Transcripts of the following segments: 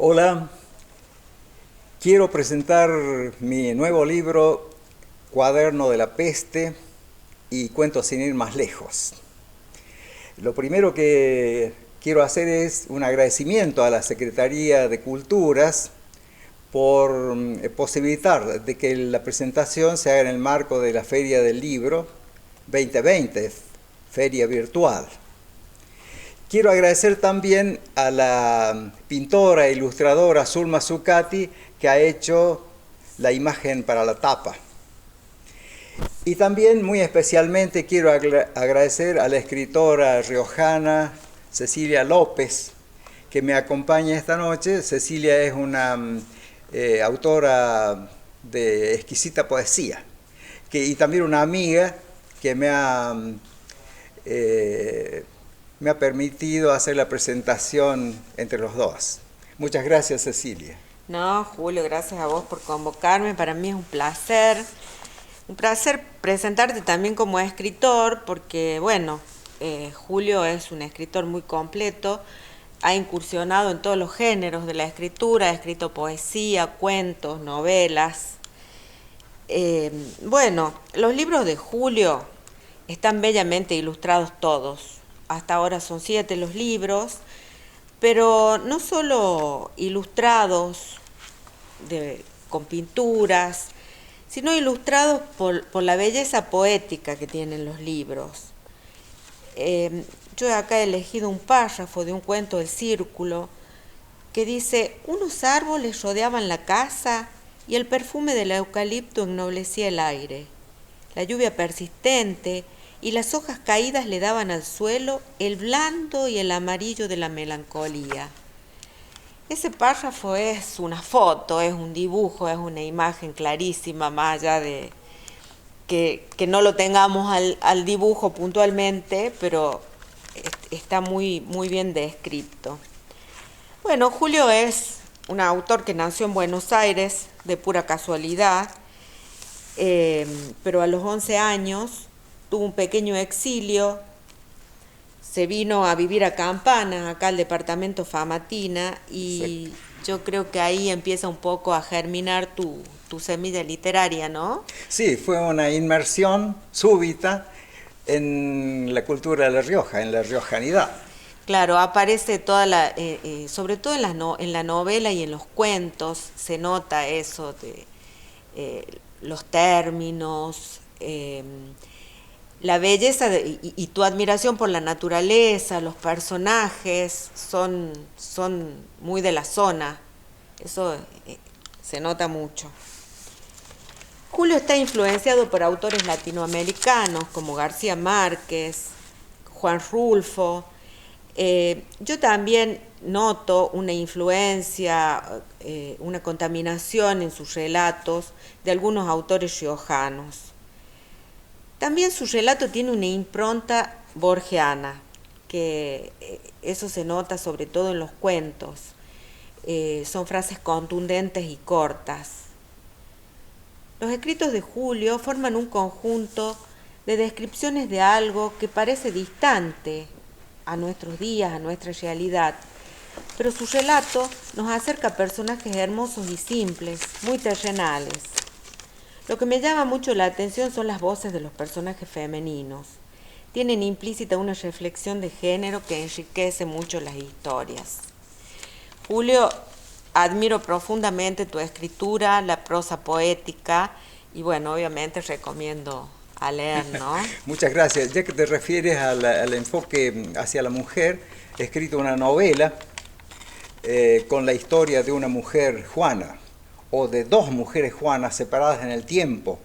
Hola, quiero presentar mi nuevo libro, Cuaderno de la Peste y Cuentos sin ir más lejos. Lo primero que quiero hacer es un agradecimiento a la Secretaría de Culturas por posibilitar de que la presentación se haga en el marco de la Feria del Libro 2020, feria virtual. Quiero agradecer también a la pintora e ilustradora Zulma Zucati, que ha hecho la imagen para la tapa. Y también muy especialmente quiero agradecer a la escritora riojana Cecilia López, que me acompaña esta noche. Cecilia es una autora de exquisita poesía, y también una amiga que me ha permitido hacer la presentación entre los dos. Muchas gracias, Cecilia. No, Julio, gracias a vos por convocarme. Para mí es un placer. Un placer presentarte también como escritor, porque, bueno, Julio es un escritor muy completo. Ha incursionado en todos los géneros de la escritura, ha escrito poesía, cuentos, novelas. Bueno, los libros de Julio están bellamente ilustrados todos. Hasta ahora son 7 los libros, pero no solo ilustrados con pinturas, sino ilustrados por la belleza poética que tienen los libros. Yo acá he elegido un párrafo de un cuento del Círculo que dice: unos árboles rodeaban la casa y el perfume del eucalipto ennoblecía el aire. La lluvia persistente y las hojas caídas le daban al suelo el blando y el amarillo de la melancolía. Ese párrafo es una foto, es un dibujo, es una imagen clarísima, más allá de que no lo tengamos al dibujo puntualmente, pero está muy, muy bien descrito. Bueno, Julio es un autor que nació en Buenos Aires de pura casualidad, pero a los 11 años tuvo un pequeño exilio, se vino a vivir a Campana, acá al departamento Famatina, y Sí. yo creo que ahí empieza un poco a germinar tu semilla literaria, ¿no? Sí, fue una inmersión súbita en la cultura de La Rioja, en la riojanidad. Claro, aparece sobre todo en la novela y en los cuentos, se nota eso de los términos, la belleza y tu admiración por la naturaleza, los personajes son muy de la zona, eso se nota mucho. Julio está influenciado por autores latinoamericanos como García Márquez, Juan Rulfo. Yo también noto una influencia, una contaminación en sus relatos de algunos autores riojanos. También su relato tiene una impronta borgiana, que eso se nota sobre todo en los cuentos. Son frases contundentes y cortas. Los escritos de Julio forman un conjunto de descripciones de algo que parece distante a nuestros días, a nuestra realidad, pero su relato nos acerca a personajes hermosos y simples, muy terrenales. Lo que me llama mucho la atención son las voces de los personajes femeninos. Tienen implícita una reflexión de género que enriquece mucho las historias. Julio, admiro profundamente tu escritura, la prosa poética, y bueno, obviamente recomiendo a leer, ¿no? Muchas gracias. Ya que te refieres al enfoque hacia la mujer, he escrito una novela con la historia de una mujer Juana, o de dos mujeres Juanas separadas en el tiempo,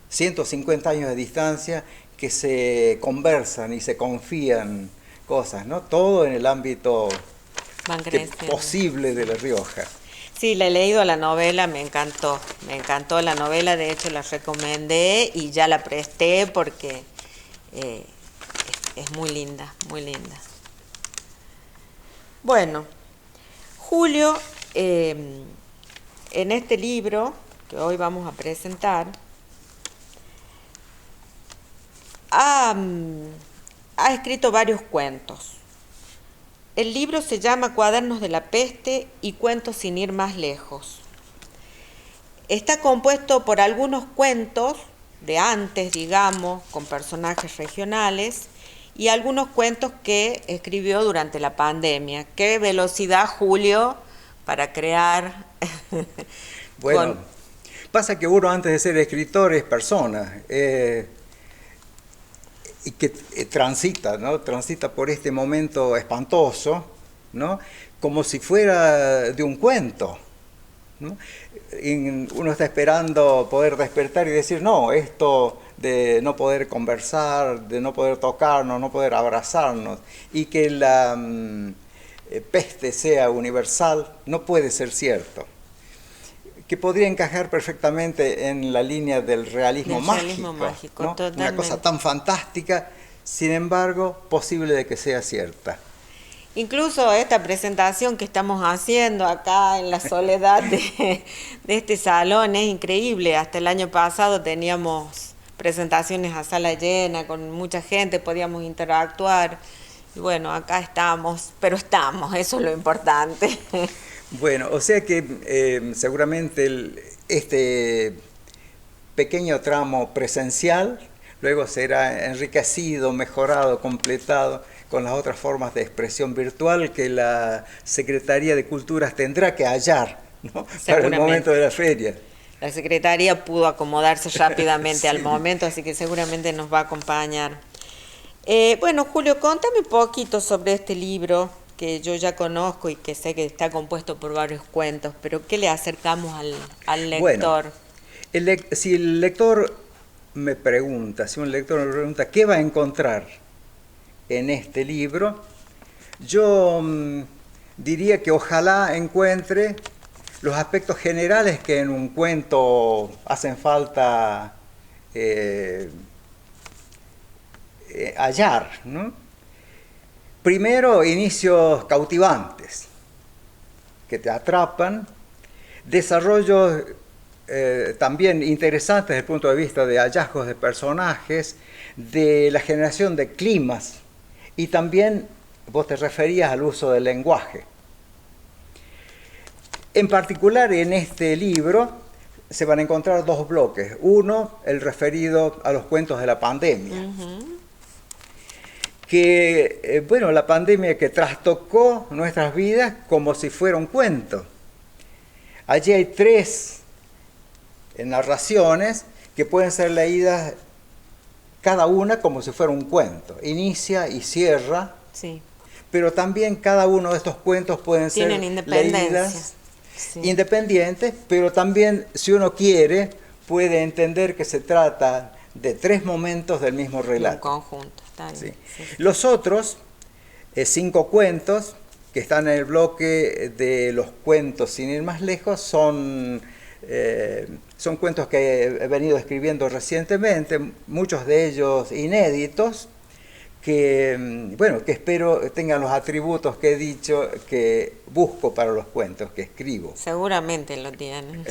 150 años de distancia, que se conversan y se confían cosas, ¿no? Todo en el ámbito Van creciendo. posible de La Rioja. Sí, la he leído la novela, me encantó la novela, de hecho la recomendé y ya la presté porque eh, es muy linda, muy linda. Bueno, Julio, en este libro que hoy vamos a presentar, ha escrito varios cuentos. el libro se llama Cuadernos de la Peste y Cuentos sin ir más lejos. Está compuesto por algunos cuentos de antes, digamos, con personajes regionales, y algunos cuentos que escribió durante la pandemia. Qué velocidad, Julio, para crear. Bueno, pasa que uno antes de ser escritor es persona, y que transita, ¿no? Transita por este momento espantoso, ¿no? Como si fuera de un cuento, ¿no? Uno está esperando poder despertar y decir, no, esto de no poder conversar, de no poder tocarnos, no poder abrazarnos, y que la peste sea universal, no puede ser cierto. Que podría encajar perfectamente en la línea del realismo mágico, ¿no? Una cosa tan fantástica, sin embargo, posible de que sea cierta. Incluso esta presentación que estamos haciendo acá en la soledad de este salón es increíble. Hasta el año pasado teníamos presentaciones a sala llena, con mucha gente, podíamos interactuar. Y bueno, acá estamos, pero estamos, eso es lo importante. Bueno, o sea que seguramente este pequeño tramo presencial luego será enriquecido, mejorado, completado con las otras formas de expresión virtual que la Secretaría de Culturas tendrá que hallar, ¿no? Para el momento de la feria. La Secretaría pudo acomodarse rápidamente sí. Al momento, así que seguramente nos va a acompañar. Bueno, Julio, contame un poquito sobre este libro que yo ya conozco y que sé que está compuesto por varios cuentos, pero ¿qué le acercamos al lector? Bueno, si el lector me pregunta, si un lector me pregunta qué va a encontrar en este libro, yo diría que ojalá encuentre los aspectos generales que en un cuento hacen falta hallar, ¿no? Primero, inicios cautivantes que te atrapan, desarrollos también interesantes desde el punto de vista de hallazgos de personajes, de la generación de climas, y también vos te referías al uso del lenguaje. En particular, en este libro se van a encontrar dos bloques. Uno, el referido a los cuentos de la pandemia. Que, bueno, la pandemia que trastocó nuestras vidas como si fuera un cuento. Allí hay 3 narraciones que pueden ser leídas cada una como si fuera un cuento. Inicia y cierra, sí. Pero también cada uno de estos cuentos pueden ser leídas sí. Independientes, pero también, si uno quiere, puede entender que se trata de 3 momentos del mismo relato. Un conjunto, está bien. Sí. Sí. Los otros 5 cuentos que están en el bloque de los cuentos sin ir más lejos son cuentos que he venido escribiendo recientemente, muchos de ellos inéditos, que, bueno, que espero tengan los atributos que he dicho que busco para los cuentos que escribo. Seguramente lo tienen.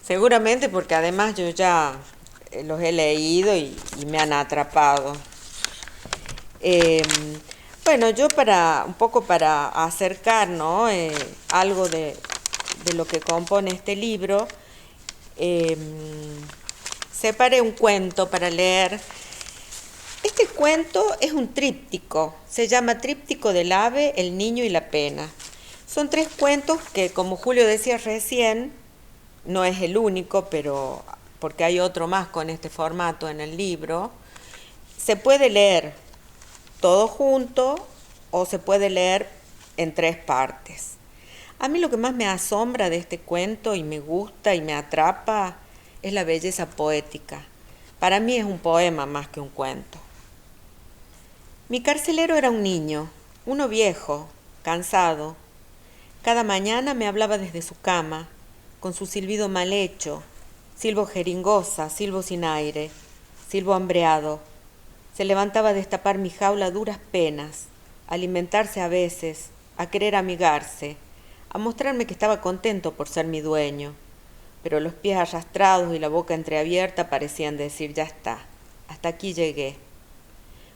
Seguramente, porque además yo ya los he leído y me han atrapado. Bueno, yo un poco para acercar, ¿no? Algo de lo que compone este libro, separé un cuento para leer. Este cuento es un tríptico, se llama Tríptico del ave, el niño y la pena. Son 3 cuentos que, como Julio decía recién, no es el único, pero porque hay otro más con este formato en el libro. Se puede leer todo junto o se puede leer en 3 partes. A mí lo que más me asombra de este cuento y me gusta y me atrapa es la belleza poética. Para mí es un poema más que un cuento. Mi carcelero era un niño, uno viejo, cansado. Cada mañana me hablaba desde su cama, con su silbido mal hecho, silbo jeringosa, silbo sin aire, silbo hambreado. Se levantaba a destapar mi jaula a duras penas, a alimentarse a veces, a querer amigarse, a mostrarme que estaba contento por ser mi dueño, pero los pies arrastrados y la boca entreabierta parecían decir: ya está, hasta aquí llegué.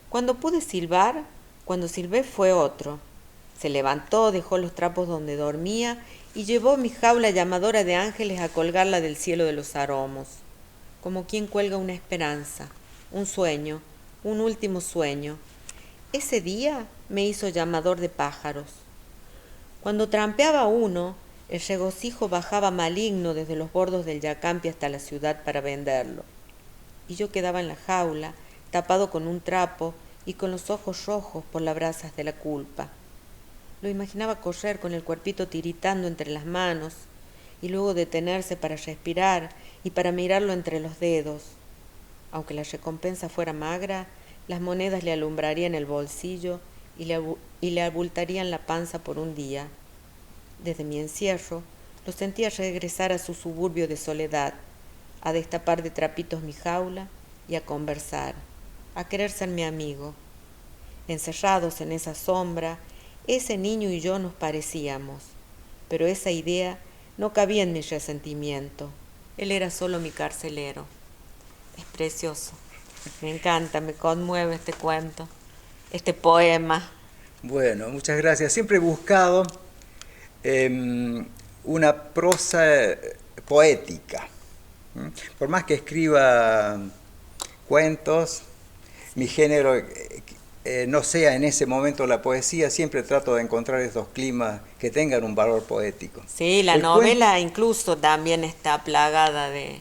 Cuando pude silbar, Cuando silbé fue otro. Se levantó, dejó los trapos donde dormía y llevó mi jaula llamadora de ángeles a colgarla del cielo de los aromos, como quien cuelga una esperanza, un sueño, un último sueño. Ese día me hizo llamador de pájaros. Cuando trampeaba uno, el regocijo bajaba maligno desde los bordos del Yacampi hasta la ciudad para venderlo. Y yo quedaba en la jaula, tapado con un trapo y con los ojos rojos por las brasas de la culpa. Lo imaginaba correr con el cuerpito tiritando entre las manos y luego detenerse para respirar y para mirarlo entre los dedos. Aunque la recompensa fuera magra, las monedas le alumbrarían el bolsillo y le abultarían la panza por un día. Desde mi encierro, lo sentía regresar a su suburbio de soledad, a destapar de trapitos mi jaula y a conversar, a querer ser mi amigo. Encerrados en esa sombra, ese niño y yo nos parecíamos, pero esa idea no cabía en mi resentimiento. Él era solo mi carcelero. Es precioso. Me encanta, me conmueve este cuento, este poema. Bueno, muchas gracias. Siempre he buscado una prosa poética. Por más que escriba cuentos, mi género no sea en ese momento la poesía, siempre trato de encontrar esos climas que tengan un valor poético. Sí, la novela incluso también está plagada de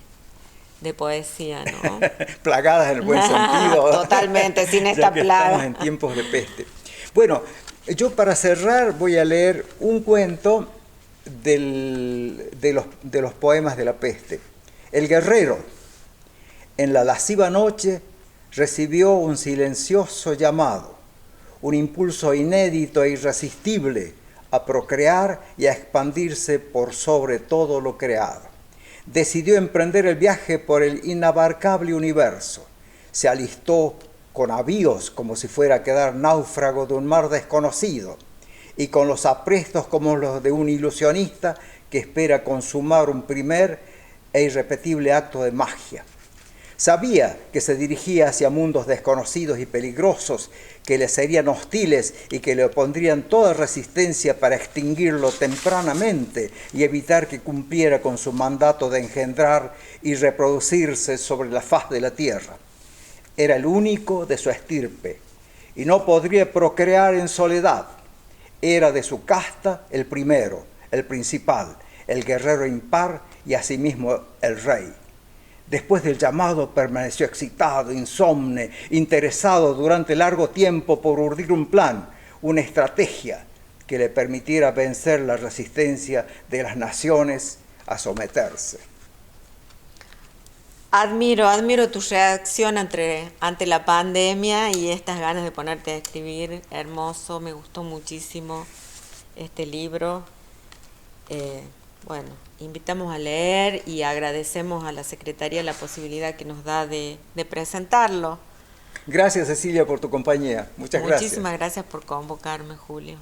poesía, ¿no? Plagadas en el buen sentido. Totalmente, sin esta ya que plaga. Estamos en tiempos de peste. Bueno, yo para cerrar voy a leer un cuento de los poemas de la peste. El guerrero, en la lasciva noche, recibió un silencioso llamado, un impulso inédito e irresistible a procrear y a expandirse por sobre todo lo creado. Decidió emprender el viaje por el inabarcable universo. Se alistó con avíos como si fuera a quedar náufrago de un mar desconocido y con los aprestos como los de un ilusionista que espera consumar un primer e irrepetible acto de magia. Sabía que se dirigía hacia mundos desconocidos y peligrosos, que le serían hostiles y que le opondrían toda resistencia para extinguirlo tempranamente y evitar que cumpliera con su mandato de engendrar y reproducirse sobre la faz de la tierra. Era el único de su estirpe y no podría procrear en soledad. Era de su casta el primero, el principal, el guerrero impar y asimismo el rey. Después del llamado permaneció excitado, insomne, interesado durante largo tiempo por urdir un plan, una estrategia que le permitiera vencer la resistencia de las naciones a someterse. Admiro tu reacción ante la pandemia y estas ganas de ponerte a escribir. Hermoso, me gustó muchísimo este libro. Bueno, invitamos a leer y agradecemos a la Secretaría la posibilidad que nos da de presentarlo. Gracias, Cecilia, por tu compañía. Muchas gracias. Muchísimas gracias por convocarme, Julio.